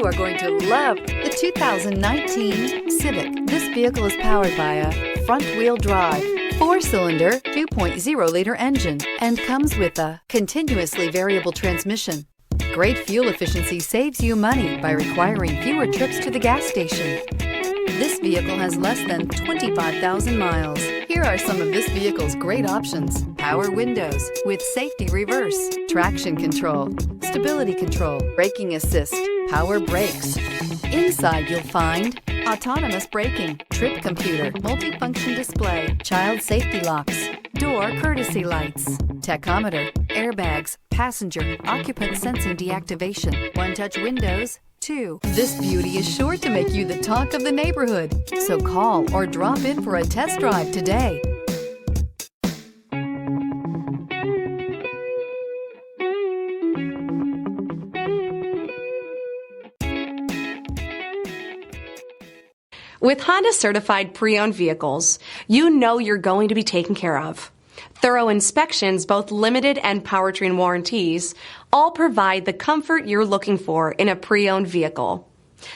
are going to love the 2019 Civic. This vehicle is powered by a front-wheel drive, 4-cylinder, 2.0-liter engine, and comes with a continuously variable transmission. Great fuel efficiency saves you money by requiring fewer trips to the gas station. This vehicle has less than 25,000 miles. Here are some of this vehicle's great options: power windows with safety reverse, traction control, stability control, braking assist, power brakes. Inside you'll find autonomous braking, trip computer, multifunction display, child safety locks, door courtesy lights, tachometer, airbags, passenger, occupant sensing deactivation, one-touch windows, too. This beauty is sure to make you the talk of the neighborhood. So call or drop in for a test drive today. With Honda certified pre-owned vehicles, you know you're going to be taken care of. Thorough inspections, both limited and powertrain warranties, all provide the comfort you're looking for in a pre-owned vehicle.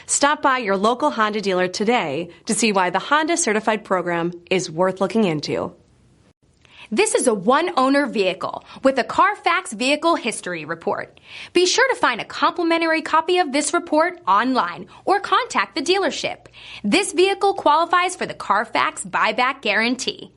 Stop by your local Honda dealer today to see why the Honda Certified program is worth looking into. This is a one-owner vehicle with a CARFAX Vehicle History Report. Be sure to find a complimentary copy of this report online or contact the dealership. This vehicle qualifies for the CARFAX Buyback Guarantee.